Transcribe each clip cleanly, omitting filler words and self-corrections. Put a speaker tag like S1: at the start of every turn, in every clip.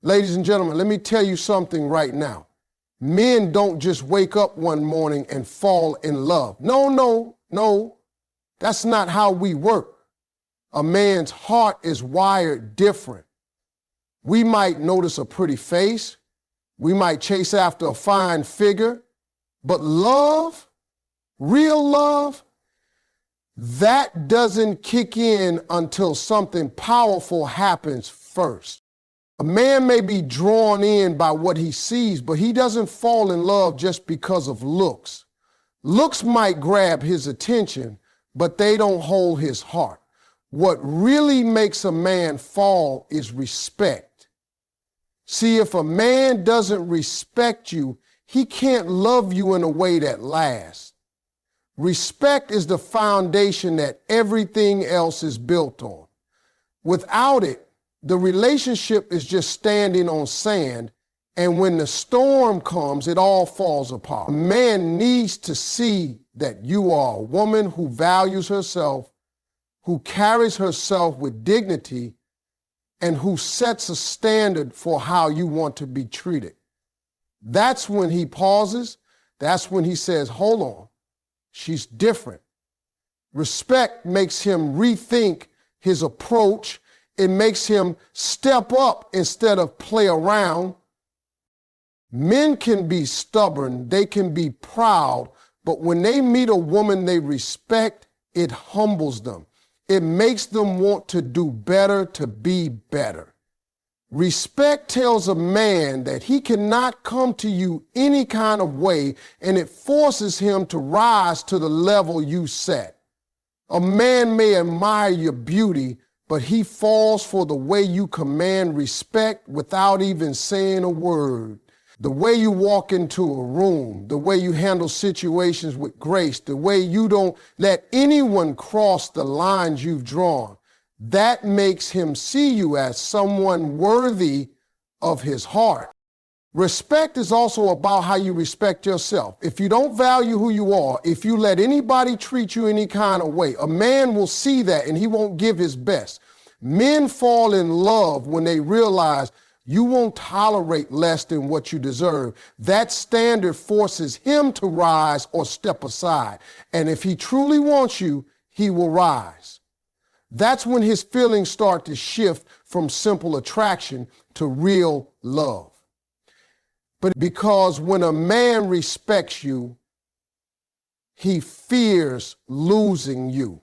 S1: Ladies and gentlemen, let me tell you something right now. Men don't just wake up one morning and fall in love. No. That's not how we work. A man's heart is wired different. We might notice a pretty face. We might chase after a fine figure. But love, real love, that doesn't kick in until something powerful happens first. A man may be drawn in by what he sees, but he doesn't fall in love just because of looks. Looks might grab his attention, but they don't hold his heart. What really makes a man fall is respect. See, if a man doesn't respect you, he can't love you in a way that lasts. Respect is the foundation that everything else is built on. Without it, the relationship is just standing on sand, and when the storm comes, it all falls apart. A man needs to see that you are a woman who values herself, who carries herself with dignity, and who sets a standard for how you want to be treated. That's when he pauses. That's when he says, hold on, she's different. Respect makes him rethink his approach. It makes him step up instead of play around. Men can be stubborn, they can be proud, but when they meet a woman they respect, it humbles them. It makes them want to do better, to be better. Respect tells a man that he cannot come to you any kind of way, and it forces him to rise to the level you set. A man may admire your beauty, but he falls for the way you command respect without even saying a word. The way you walk into a room, the way you handle situations with grace, the way you don't let anyone cross the lines you've drawn, that makes him see you as someone worthy of his heart. Respect is also about how you respect yourself. If you don't value who you are, if you let anybody treat you any kind of way, a man will see that and he won't give his best. Men fall in love when they realize you won't tolerate less than what you deserve. That standard forces him to rise or step aside. And if he truly wants you, he will rise. That's when his feelings start to shift from simple attraction to real love. But because when a man respects you, he fears losing you.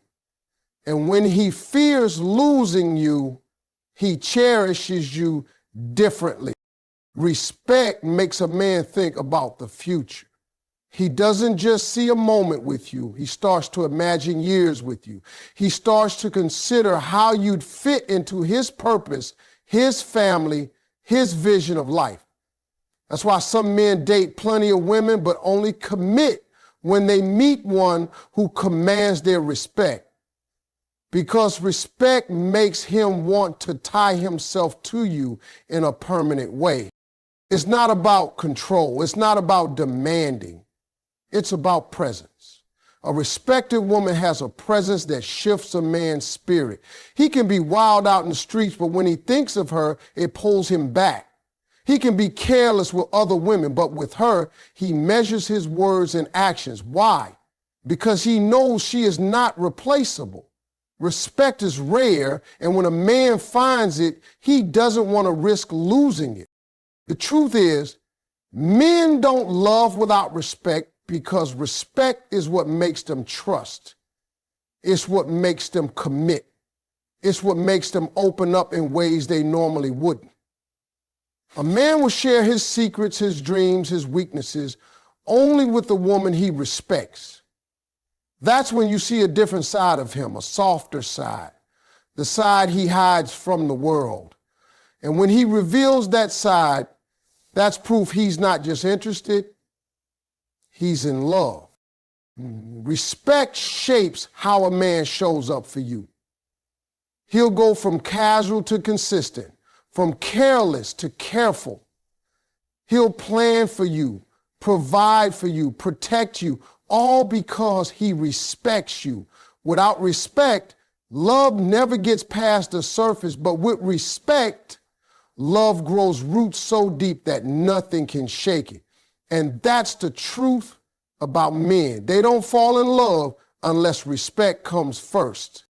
S1: And when he fears losing you, he cherishes you differently. Respect makes a man think about the future. He doesn't just see a moment with you. He starts to imagine years with you. He starts to consider how you'd fit into his purpose, his family, his vision of life. That's why some men date plenty of women, but only commit when they meet one who commands their respect. Because respect makes him want to tie himself to you in a permanent way. It's not about control. It's not about demanding. It's about presence. A respected woman has a presence that shifts a man's spirit. He can be wild out in the streets, but when he thinks of her, it pulls him back. He can be careless with other women, but with her, he measures his words and actions. Why? Because he knows she is not replaceable. Respect is rare, and when a man finds it, he doesn't want to risk losing it. The truth is, men don't love without respect because respect is what makes them trust. It's what makes them commit. It's what makes them open up in ways they normally wouldn't. A man will share his secrets, his dreams, his weaknesses only with the woman he respects. That's when you see a different side of him, a softer side, the side he hides from the world. And when he reveals that side, that's proof he's not just interested, he's in love. Respect shapes how a man shows up for you. He'll go from casual to consistent, from careless to careful. He'll plan for you, provide for you, protect you, all because he respects you. Without respect, love never gets past the surface, but with respect, love grows roots so deep that nothing can shake it. And that's the truth about men. They don't fall in love unless respect comes first.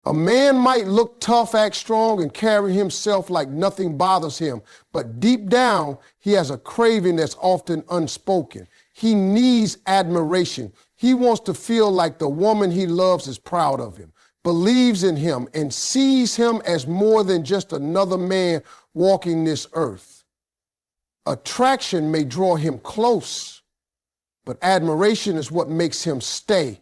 S1: A man might look tough, act strong, and carry himself like nothing bothers him, but deep down, he has a craving that's often unspoken. He needs admiration. He wants to feel like the woman he loves is proud of him, believes in him, and sees him as more than just another man walking this earth. Attraction may draw him close, but admiration is what makes him stay,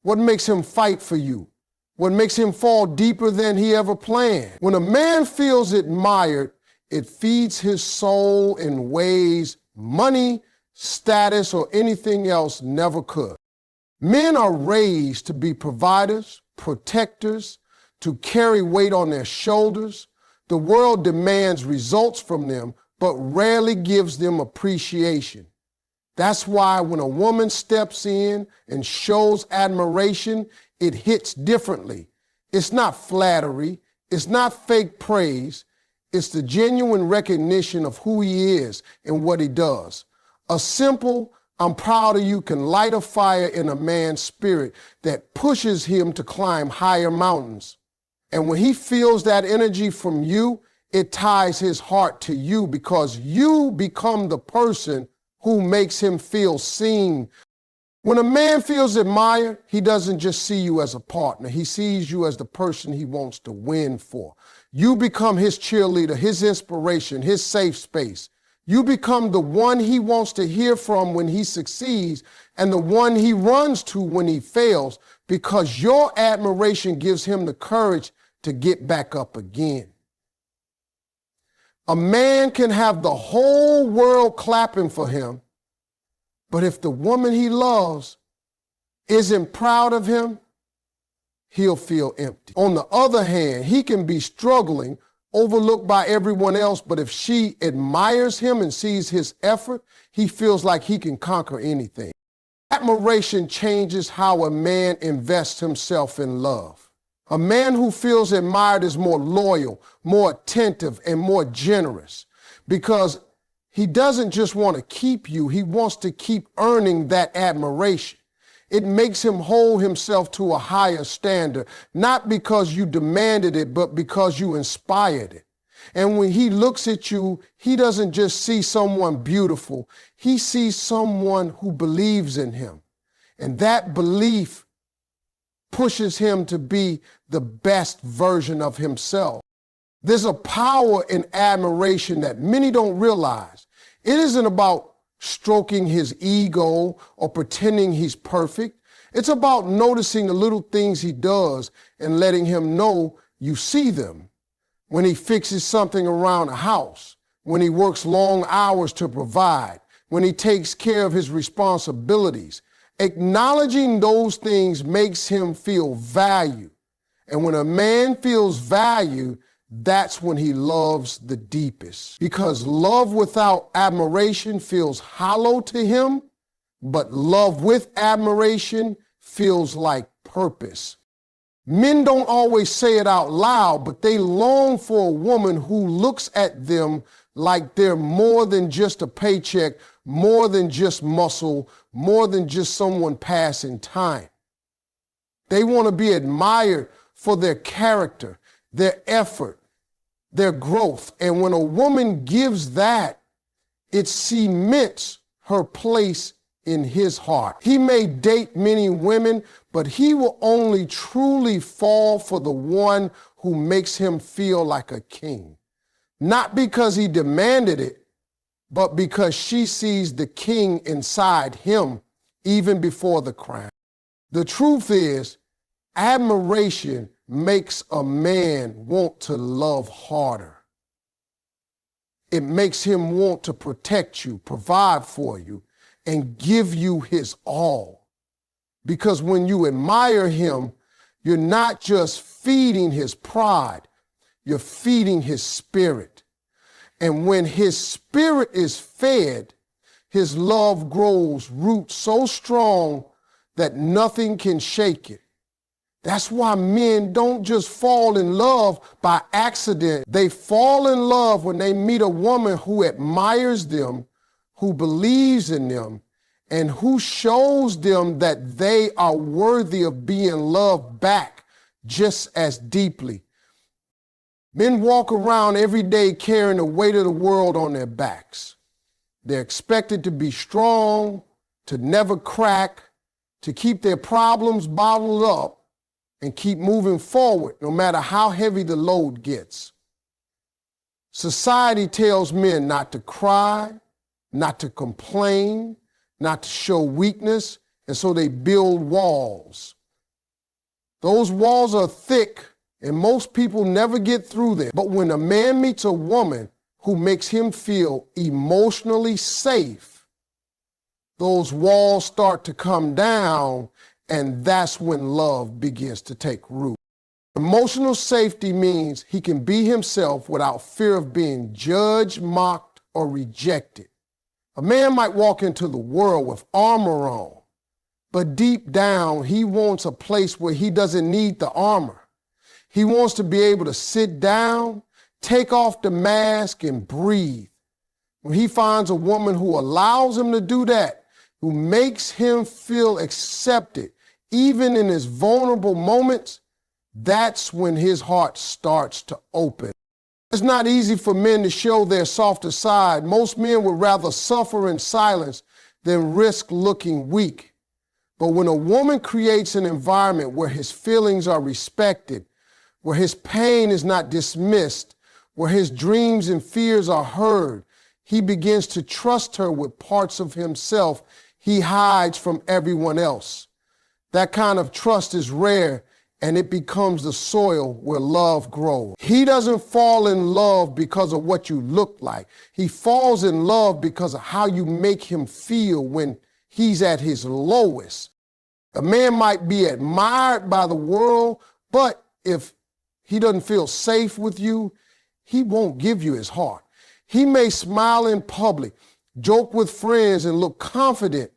S1: what makes him fight for you, what makes him fall deeper than he ever planned. When a man feels admired, it feeds his soul in ways money, status, or anything else never could. Men are raised to be providers, protectors, to carry weight on their shoulders. The world demands results from them, but rarely gives them appreciation. That's why when a woman steps in and shows admiration, it hits differently. It's not flattery. It's not fake praise. It's the genuine recognition of who he is and what he does. A simple, "I'm proud of you" can light a fire in a man's spirit that pushes him to climb higher mountains. And when he feels that energy from you, it ties his heart to you because you become the person who makes him feel seen. When a man feels admired, he doesn't just see you as a partner. He sees you as the person he wants to win for. You become his cheerleader, his inspiration, his safe space. You become the one he wants to hear from when he succeeds and the one he runs to when he fails, because your admiration gives him the courage to get back up again. A man can have the whole world clapping for him, but if the woman he loves isn't proud of him, he'll feel empty. On the other hand, he can be struggling, overlooked by everyone else, but if she admires him and sees his effort, he feels like he can conquer anything. Admiration changes how a man invests himself in love. A man who feels admired is more loyal, more attentive, and more generous because he doesn't just want to keep you, he wants to keep earning that admiration. It makes him hold himself to a higher standard, not because you demanded it, but because you inspired it. And when he looks at you, he doesn't just see someone beautiful, he sees someone who believes in him. And that belief pushes him to be the best version of himself. There's a power in admiration that many don't realize. It isn't about stroking his ego or pretending he's perfect. It's about noticing the little things he does and letting him know you see them. When he fixes something around the house, when he works long hours to provide, when he takes care of his responsibilities. Acknowledging those things makes him feel valued. And when a man feels valued, that's when he loves the deepest. Because love without admiration feels hollow to him, but love with admiration feels like purpose. Men don't always say it out loud, but they long for a woman who looks at them like they're more than just a paycheck, more than just muscle, more than just someone passing time. They want to be admired for their character, their effort, their growth. And when a woman gives that, it cements her place in his heart. He may date many women, but he will only truly fall for the one who makes him feel like a king. Not because he demanded it, but because she sees the king inside him even before the crown. The truth is, admiration makes a man want to love harder. It makes him want to protect you, provide for you, and give you his all. Because when you admire him, you're not just feeding his pride, you're feeding his spirit. And when his spirit is fed, his love grows roots so strong that nothing can shake it. That's why men don't just fall in love by accident. They fall in love when they meet a woman who admires them, who believes in them, and who shows them that they are worthy of being loved back just as deeply. Men walk around every day carrying the weight of the world on their backs. They're expected to be strong, to never crack, to keep their problems bottled up, and keep moving forward no matter how heavy the load gets. Society tells men not to cry, not to complain, not to show weakness, and so they build walls. Those walls are thick, and most people never get through them. But when a man meets a woman who makes him feel emotionally safe, those walls start to come down, and that's when love begins to take root. Emotional safety means he can be himself without fear of being judged, mocked, or rejected. A man might walk into the world with armor on, but deep down, he wants a place where he doesn't need the armor. He wants to be able to sit down, take off the mask, and breathe. When he finds a woman who allows him to do that, who makes him feel accepted, even in his vulnerable moments, that's when his heart starts to open. It's not easy for men to show their softer side. Most men would rather suffer in silence than risk looking weak. But when a woman creates an environment where his feelings are respected, where his pain is not dismissed, where his dreams and fears are heard, he begins to trust her with parts of himself he hides from everyone else. That kind of trust is rare, and it becomes the soil where love grows. He doesn't fall in love because of what you look like. He falls in love because of how you make him feel when he's at his lowest. A man might be admired by the world, but if he doesn't feel safe with you, he won't give you his heart. He may smile in public, joke with friends, and look confident,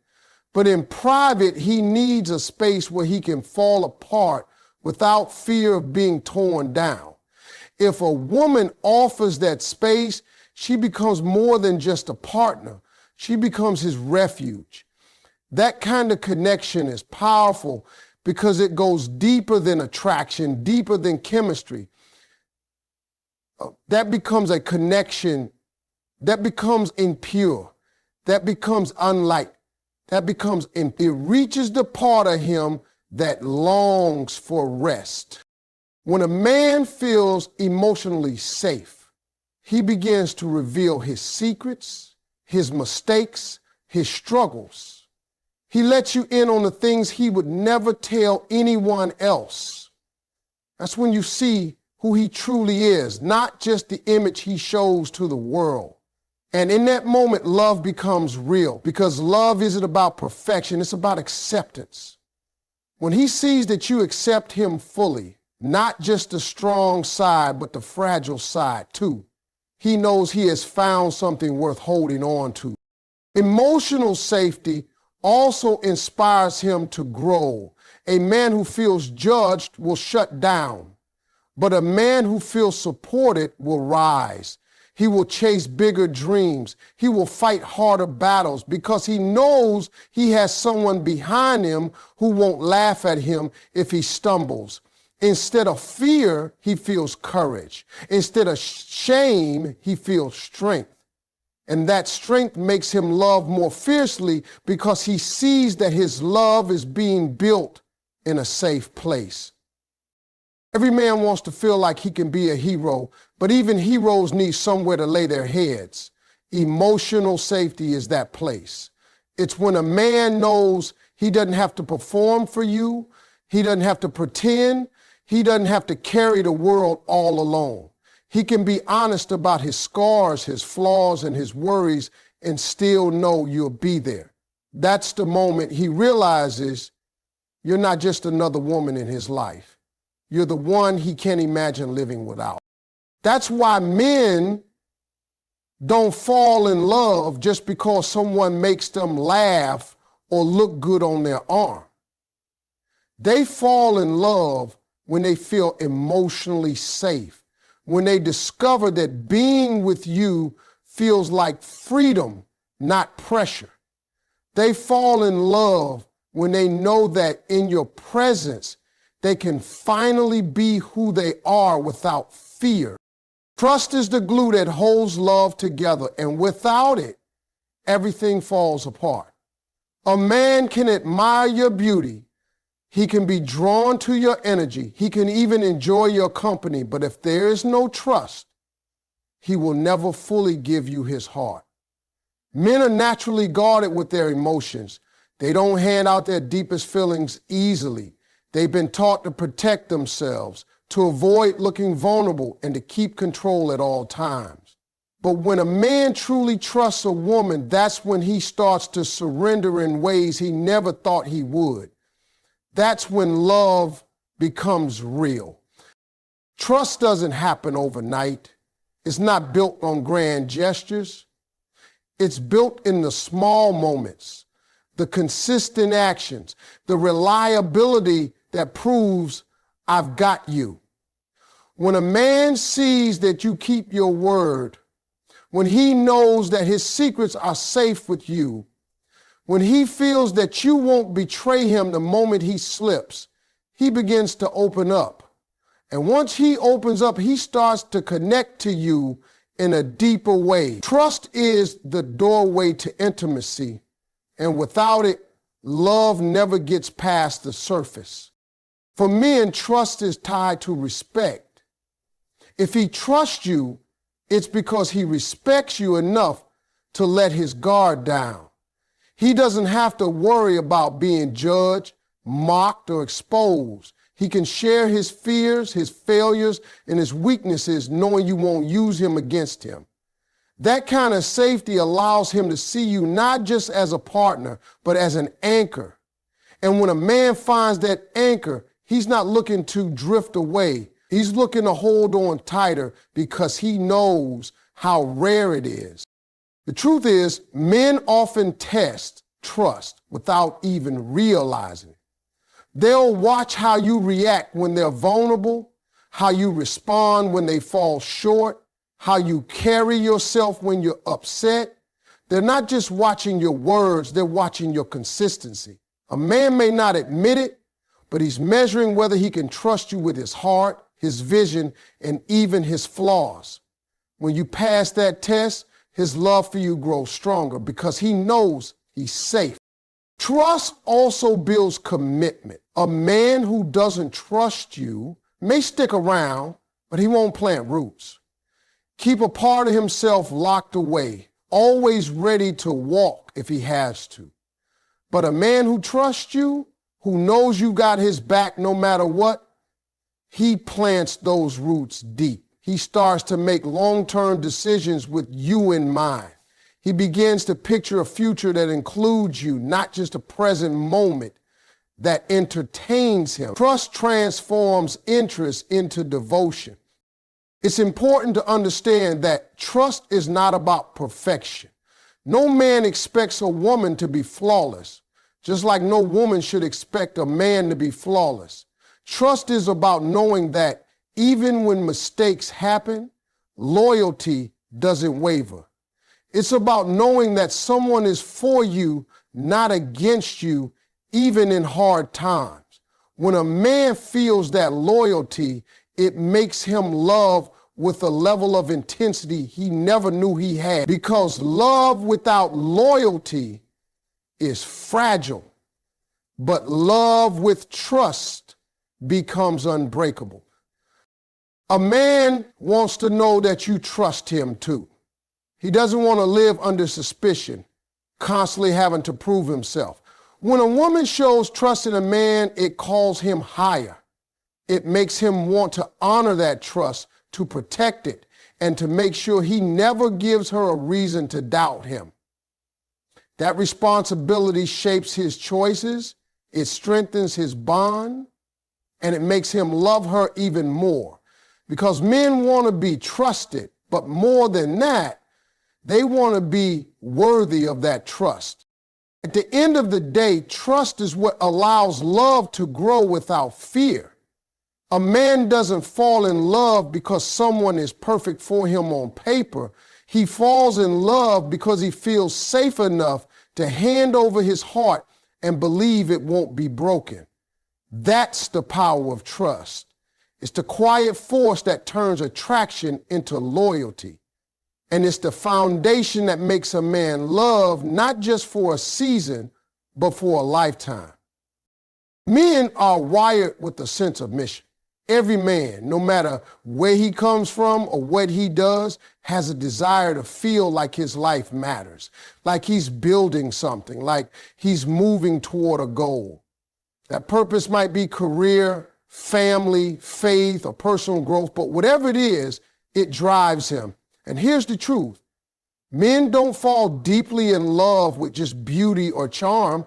S1: but in private, he needs a space where he can fall apart without fear of being torn down. If a woman offers that space, she becomes more than just a partner. She becomes his refuge. That kind of connection is powerful because it goes deeper than attraction, deeper than chemistry. That becomes a connection that becomes impure, that becomes unlike. It reaches the part of him that longs for rest. When a man feels emotionally safe, he begins to reveal his secrets, his mistakes, his struggles. He lets you in on the things he would never tell anyone else. That's when you see who he truly is, not just the image he shows to the world. And in that moment, love becomes real, because love isn't about perfection, it's about acceptance. When he sees that you accept him fully, not just the strong side, but the fragile side too, he knows he has found something worth holding on to. Emotional safety also inspires him to grow. A man who feels judged will shut down, but a man who feels supported will rise. He will chase bigger dreams. He will fight harder battles because he knows he has someone behind him who won't laugh at him if he stumbles. Instead of fear, he feels courage. Instead of shame, he feels strength. And that strength makes him love more fiercely because he sees that his love is being built in a safe place. Every man wants to feel like he can be a hero, but even heroes need somewhere to lay their heads. Emotional safety is that place. It's when a man knows he doesn't have to perform for you, he doesn't have to pretend, he doesn't have to carry the world all alone. He can be honest about his scars, his flaws, and his worries and still know you'll be there. That's the moment he realizes you're not just another woman in his life. You're the one he can't imagine living without. That's why men don't fall in love just because someone makes them laugh or look good on their arm. They fall in love when they feel emotionally safe, when they discover that being with you feels like freedom, not pressure. They fall in love when they know that in your presence, they can finally be who they are without fear. Trust is the glue that holds love together, and without it, everything falls apart. A man can admire your beauty. He can be drawn to your energy. He can even enjoy your company. But if there is no trust, he will never fully give you his heart. Men are naturally guarded with their emotions. They don't hand out their deepest feelings easily. They've been taught to protect themselves, to avoid looking vulnerable, and to keep control at all times. But when a man truly trusts a woman, that's when he starts to surrender in ways he never thought he would. That's when love becomes real. Trust doesn't happen overnight. It's not built on grand gestures. It's built in the small moments, the consistent actions, the reliability that proves I've got you. When a man sees that you keep your word, when he knows that his secrets are safe with you, when he feels that you won't betray him the moment he slips, he begins to open up. And once he opens up, he starts to connect to you in a deeper way. Trust is the doorway to intimacy, and without it, love never gets past the surface. For men, trust is tied to respect. If he trusts you, it's because he respects you enough to let his guard down. He doesn't have to worry about being judged, mocked, or exposed. He can share his fears, his failures, and his weaknesses, knowing you won't use him against him. That kind of safety allows him to see you not just as a partner, but as an anchor. And when a man finds that anchor, he's not looking to drift away. He's looking to hold on tighter because he knows how rare it is. The truth is, men often test trust without even realizing it. They'll watch how you react when they're vulnerable, how you respond when they fall short, how you carry yourself when you're upset. They're not just watching your words, they're watching your consistency. A man may not admit it, but he's measuring whether he can trust you with his heart, his vision, and even his flaws. When you pass that test, his love for you grows stronger because he knows he's safe. Trust also builds commitment. A man who doesn't trust you may stick around, but he won't plant roots. Keep a part of himself locked away, always ready to walk if he has to. But a man who trusts you, who knows you got his back no matter what, he plants those roots deep. He starts to make long-term decisions with you in mind. He begins to picture a future that includes you, not just a present moment that entertains him. Trust transforms interest into devotion. It's important to understand that trust is not about perfection. No man expects a woman to be flawless, just like no woman should expect a man to be flawless. Trust is about knowing that even when mistakes happen, loyalty doesn't waver. It's about knowing that someone is for you, not against you, even in hard times. When a man feels that loyalty, it makes him love with a level of intensity he never knew he had. Because love without loyalty is fragile, but love with trust becomes unbreakable. A man wants to know that you trust him too. He doesn't want to live under suspicion, constantly having to prove himself. When a woman shows trust in a man, it calls him higher. It makes him want to honor that trust, to protect it, and to make sure he never gives her a reason to doubt him. That responsibility shapes his choices, it strengthens his bond, and it makes him love her even more. Because men want to be trusted, but more than that, they want to be worthy of that trust. At the end of the day, trust is what allows love to grow without fear. A man doesn't fall in love because someone is perfect for him on paper. He falls in love because he feels safe enough to hand over his heart and believe it won't be broken. That's the power of trust. It's the quiet force that turns attraction into loyalty. And it's the foundation that makes a man love not just for a season, but for a lifetime. Men are wired with a sense of mission. Every man, no matter where he comes from or what he does, has a desire to feel like his life matters, like he's building something, like he's moving toward a goal. That purpose might be career, family, faith, or personal growth, but whatever it is, it drives him. And here's the truth. Men don't fall deeply in love with just beauty or charm.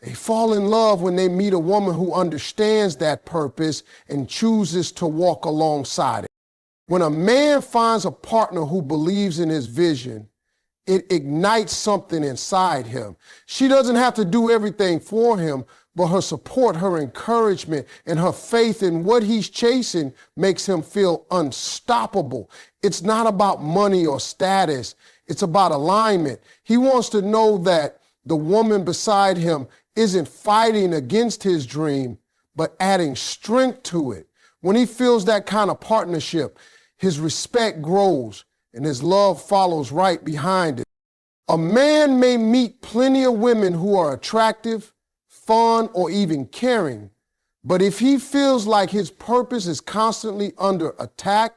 S1: They fall in love when they meet a woman who understands that purpose and chooses to walk alongside it. When a man finds a partner who believes in his vision, it ignites something inside him. She doesn't have to do everything for him, but her support, her encouragement, and her faith in what he's chasing makes him feel unstoppable. It's not about money or status. It's about alignment. He wants to know that the woman beside him isn't fighting against his dream, but adding strength to it. When he feels that kind of partnership, his respect grows and his love follows right behind it. A man may meet plenty of women who are attractive, fun, or even caring, but if he feels like his purpose is constantly under attack,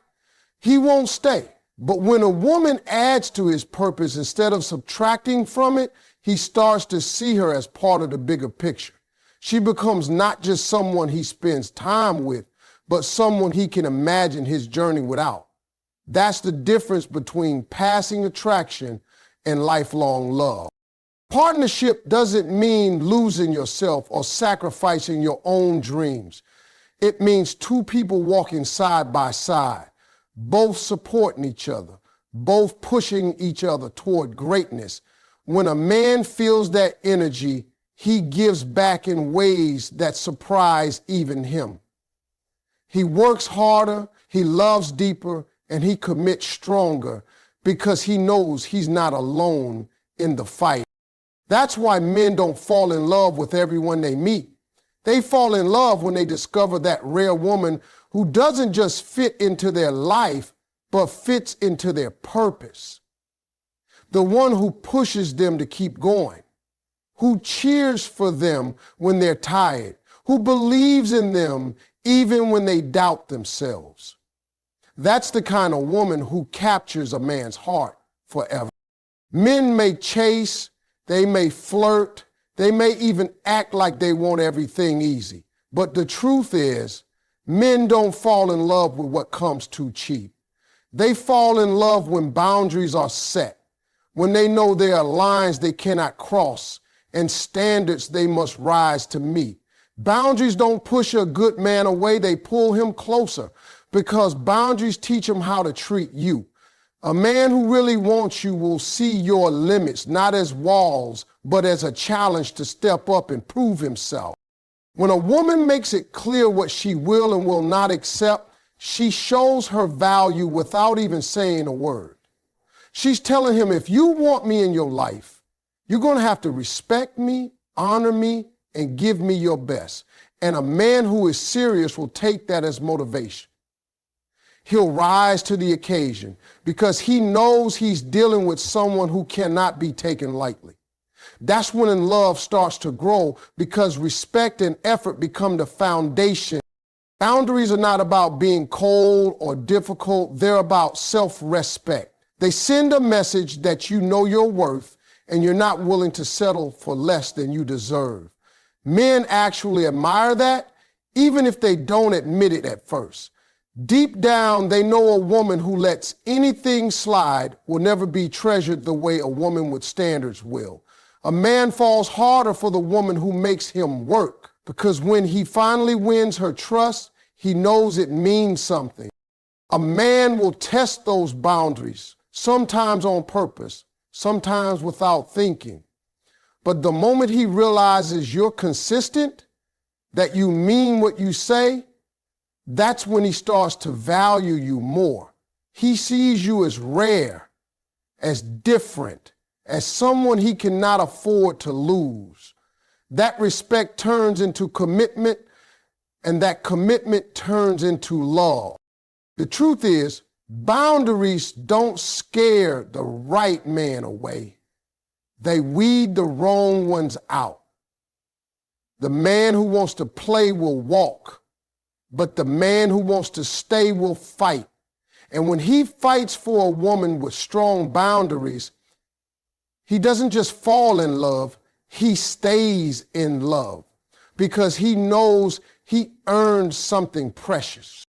S1: he won't stay. But when a woman adds to his purpose instead of subtracting from it, he starts to see her as part of the bigger picture. She becomes not just someone he spends time with, but someone he can imagine his journey without. That's the difference between passing attraction and lifelong love. Partnership doesn't mean losing yourself or sacrificing your own dreams. It means two people walking side by side, both supporting each other, both pushing each other toward greatness. When a man feels that energy, he gives back in ways that surprise even him. He works harder, he loves deeper, and he commits stronger because he knows he's not alone in the fight. That's why men don't fall in love with everyone they meet. They fall in love when they discover that rare woman who doesn't just fit into their life, but fits into their purpose. The one who pushes them to keep going, who cheers for them when they're tired, who believes in them even when they doubt themselves. That's the kind of woman who captures a man's heart forever. Men may chase, they may flirt, they may even act like they want everything easy. But the truth is, men don't fall in love with what comes too cheap. They fall in love when boundaries are set, when they know there are lines they cannot cross and standards they must rise to meet. Boundaries don't push a good man away, they pull him closer because boundaries teach him how to treat you. A man who really wants you will see your limits, not as walls, but as a challenge to step up and prove himself. When a woman makes it clear what she will and will not accept, she shows her value without even saying a word. She's telling him, if you want me in your life, you're going to have to respect me, honor me, and give me your best. And a man who is serious will take that as motivation. He'll rise to the occasion because he knows he's dealing with someone who cannot be taken lightly. That's when love starts to grow because respect and effort become the foundation. Boundaries are not about being cold or difficult. They're about self-respect. They send a message that you know your worth and you're not willing to settle for less than you deserve. Men actually admire that, even if they don't admit it at first. Deep down, they know a woman who lets anything slide will never be treasured the way a woman with standards will. A man falls harder for the woman who makes him work because when he finally wins her trust, he knows it means something. A man will test those boundaries, sometimes on purpose, sometimes without thinking. But the moment he realizes you're consistent, that you mean what you say, that's when he starts to value you more. He sees you as rare, as different, as someone he cannot afford to lose. That respect turns into commitment, and that commitment turns into love. The truth is, boundaries don't scare the right man away. They weed the wrong ones out. The man who wants to play will walk, but the man who wants to stay will fight. And when he fights for a woman with strong boundaries, he doesn't just fall in love, he stays in love because he knows he earned something precious.